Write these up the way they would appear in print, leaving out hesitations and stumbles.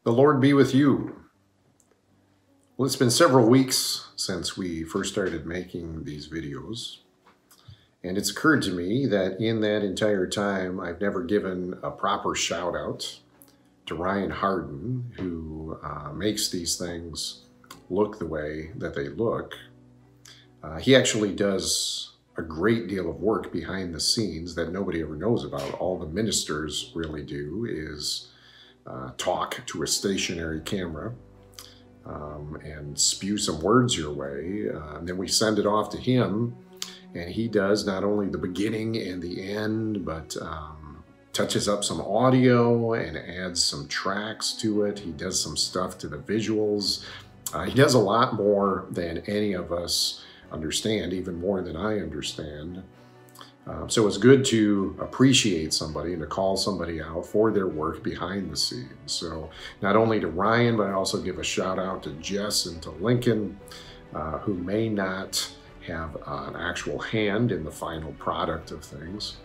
The Lord be with you. Well, it's been several weeks since we first started making these videos, and it's occurred to me that in that entire time, I've never given a proper shout out to Ryan Harden, who makes these things look the way that they look. He actually does a great deal of work behind the scenes that nobody ever knows about. All the ministers really do is talk to a stationary camera and spew some words your way. And then we send it off to him, and he does not only the beginning and the end, but touches up some audio and adds some tracks to it. He does some stuff to the visuals. He does a lot more than any of us understand, even more than I understand. So it's good to appreciate somebody and to call somebody out for their work behind the scenes. So not only to Ryan, but I also give a shout out to Jess and to Lincoln, who may not have an actual hand in the final product of things,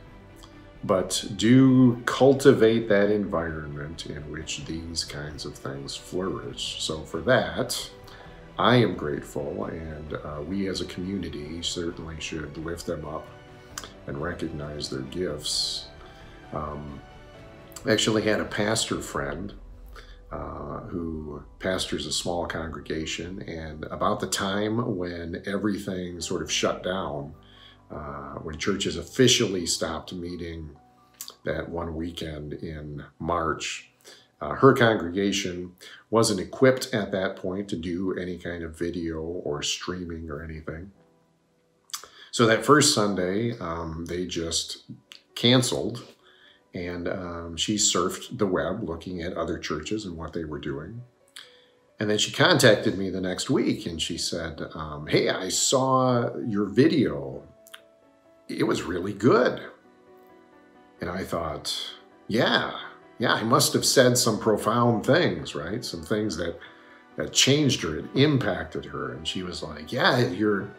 but do cultivate that environment in which these kinds of things flourish. So for that, I am grateful, and we as a community certainly should lift them up and recognize their gifts. I actually had a pastor friend who pastors a small congregation, and about the time when everything sort of shut down, when churches officially stopped meeting that one weekend in March, her congregation wasn't equipped at that point to do any kind of video or streaming or anything. So that first Sunday, they just canceled, and she surfed the web looking at other churches and what they were doing. And then she contacted me the next week, and she said, hey, I saw your video. It was really good. And I thought, yeah, I must have said some profound things, right? Some things that changed her, it impacted her. And she was like, yeah, your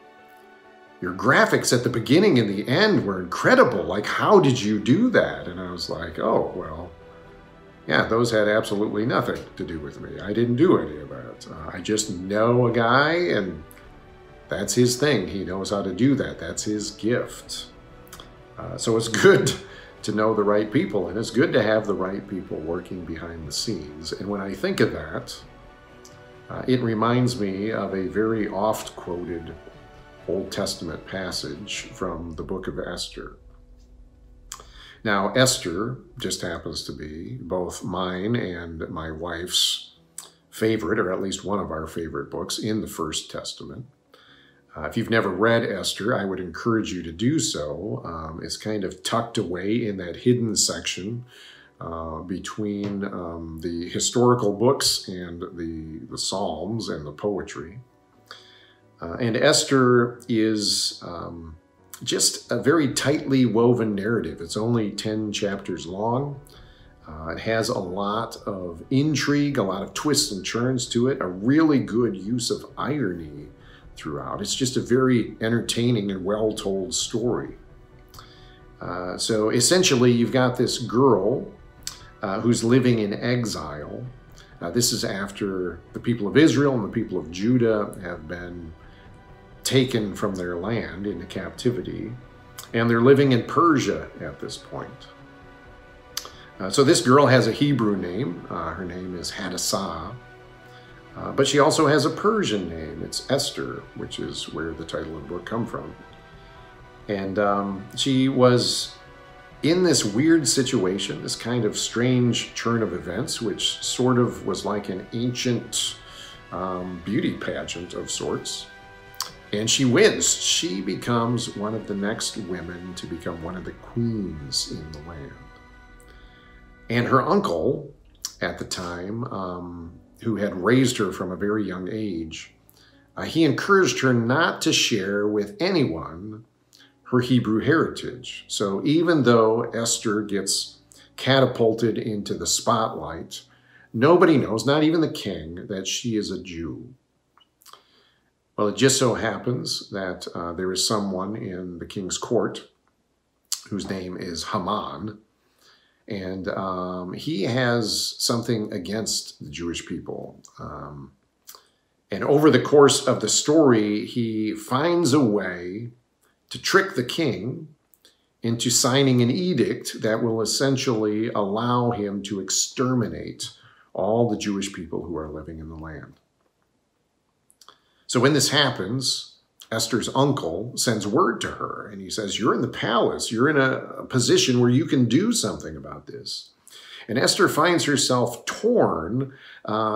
graphics at the beginning and the end were incredible. Like, how did you do that? And I was like, oh, well, yeah, those had absolutely nothing to do with me. I didn't do any of that. I just know a guy, and that's his thing. He knows how to do that. That's his gift. So it's good to know the right people, and it's good to have the right people working behind the scenes. And when I think of that, it reminds me of a very oft-quoted Old Testament passage from the book of Esther. Now, Esther just happens to be both mine and my wife's favorite, or at least one of our favorite books in the First Testament. If you've never read Esther, I would encourage you to do so. It's kind of tucked away in that hidden section between the historical books and the Psalms and the poetry. And Esther is just a very tightly woven narrative. It's only 10 chapters long. It has a lot of intrigue, a lot of twists and turns to it, a really good use of irony throughout. It's just a very entertaining and well-told story. So essentially, you've got this girl who's living in exile. This is after the people of Israel and the people of Judah have been taken from their land into captivity, and they're living in Persia at this point. So this girl has a Hebrew name. Her name is Hadassah, but she also has a Persian name. It's Esther, which is where the title of the book comes from. And she was in this weird situation, this kind of strange turn of events, which sort of was like an ancient beauty pageant of sorts. And she wins. She becomes one of the next women to become one of the queens in the land. And her uncle at the time, who had raised her from a very young age, he encouraged her not to share with anyone her Hebrew heritage. So even though Esther gets catapulted into the spotlight, nobody knows, not even the king, that she is a Jew. Well, it just so happens that there is someone in the king's court whose name is Haman, And he has something against the Jewish people. And over the course of the story, he finds a way to trick the king into signing an edict that will essentially allow him to exterminate all the Jewish people who are living in the land. So when this happens, Esther's uncle sends word to her, and he says, you're in the palace. You're in a position where you can do something about this. And Esther finds herself torn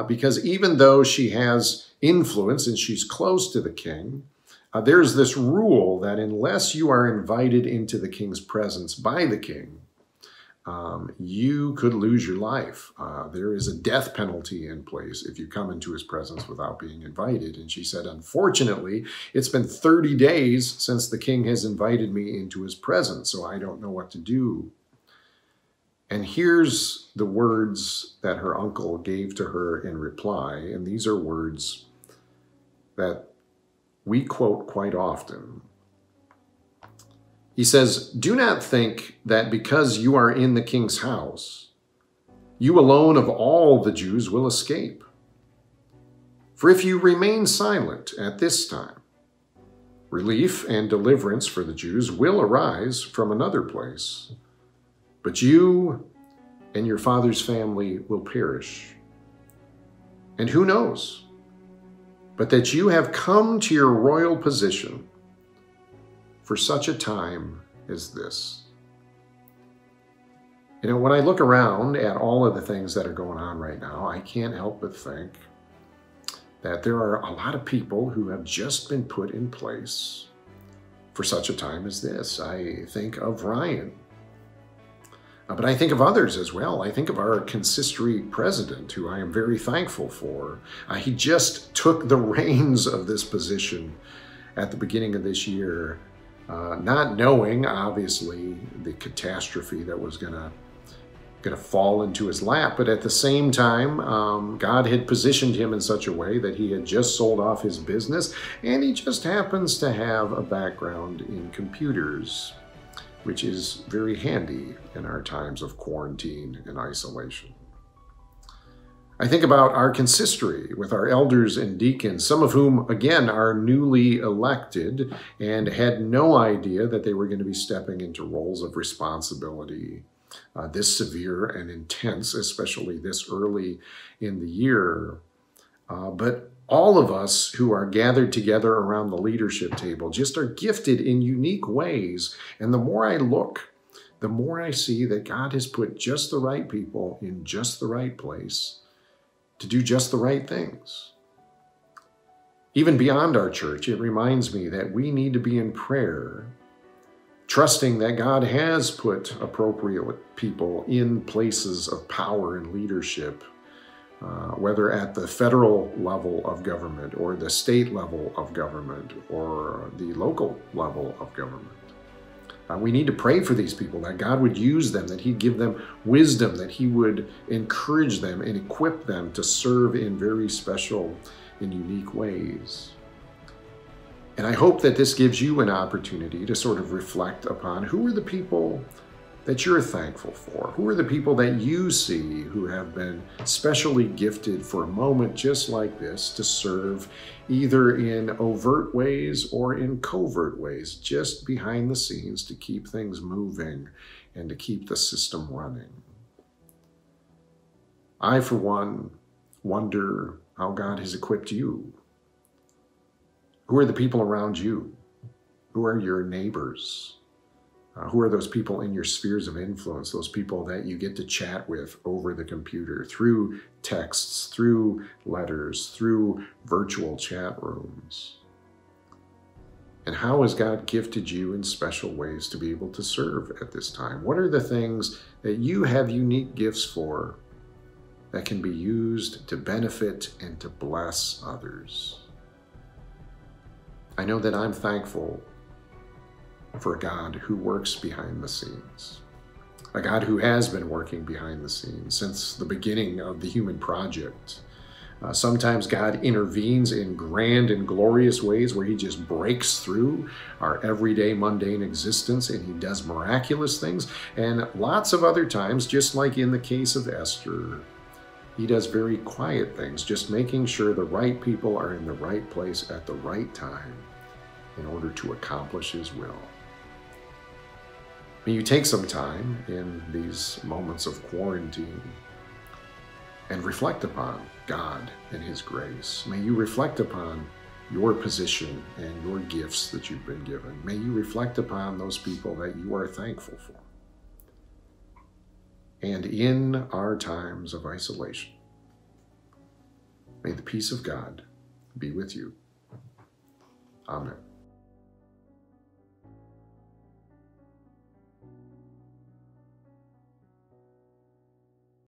because even though she has influence and she's close to the king, there's this rule that unless you are invited into the king's presence by the king, you could lose your life. There is a death penalty in place if you come into his presence without being invited. And she said, unfortunately, it's been 30 days since the king has invited me into his presence, so I don't know what to do. And here's the words that her uncle gave to her in reply. And these are words that we quote quite often. He says, do not think that because you are in the king's house, you alone of all the Jews will escape. For if you remain silent at this time, relief and deliverance for the Jews will arise from another place. But you and your father's family will perish. And who knows, but that you have come to your royal position for such a time as this. You know, when I look around at all of the things that are going on right now, I can't help but think that there are a lot of people who have just been put in place for such a time as this. I think of Ryan. But I think of others as well. I think of our consistory president, who I am very thankful for. He just took the reins of this position at the beginning of this year, not knowing, obviously, the catastrophe that was gonna fall into his lap. But at the same time, God had positioned him in such a way that he had just sold off his business, and he just happens to have a background in computers, which is very handy in our times of quarantine and isolation. I think about our consistory with our elders and deacons, some of whom, again, are newly elected and had no idea that they were going to be stepping into roles of responsibility this severe and intense, especially this early in the year. But all of us who are gathered together around the leadership table just are gifted in unique ways. And the more I look, the more I see that God has put just the right people in just the right place to do just the right things. Even beyond our church, it reminds me that we need to be in prayer, trusting that God has put appropriate people in places of power and leadership, whether at the federal level of government or the state level of government or the local level of government. We need to pray for these people, that God would use them, that he'd give them wisdom, that he would encourage them and equip them to serve in very special and unique ways. And I hope that this gives you an opportunity to sort of reflect upon who are the people that you're thankful for? Who are the people that you see who have been specially gifted for a moment just like this to serve either in overt ways or in covert ways, just behind the scenes to keep things moving and to keep the system running? I, for one, wonder how God has equipped you. Who are the people around you? Who are your neighbors? Who are those people in your spheres of influence, those people that you get to chat with over the computer, through texts, through letters, through virtual chat rooms? And how has God gifted you in special ways to be able to serve at this time? What are the things that you have unique gifts for that can be used to benefit and to bless others? I know that I'm thankful for a God who works behind the scenes, a God who has been working behind the scenes since the beginning of the human project, Sometimes God intervenes in grand and glorious ways where he just breaks through our everyday mundane existence and he does miraculous things. And lots of other times, just like in the case of Esther, he does very quiet things, just making sure the right people are in the right place at the right time in order to accomplish his will. May you take some time in these moments of quarantine and reflect upon God and his grace. May you reflect upon your position and your gifts that you've been given. May you reflect upon those people that you are thankful for. And in our times of isolation, may the peace of God be with you. Amen.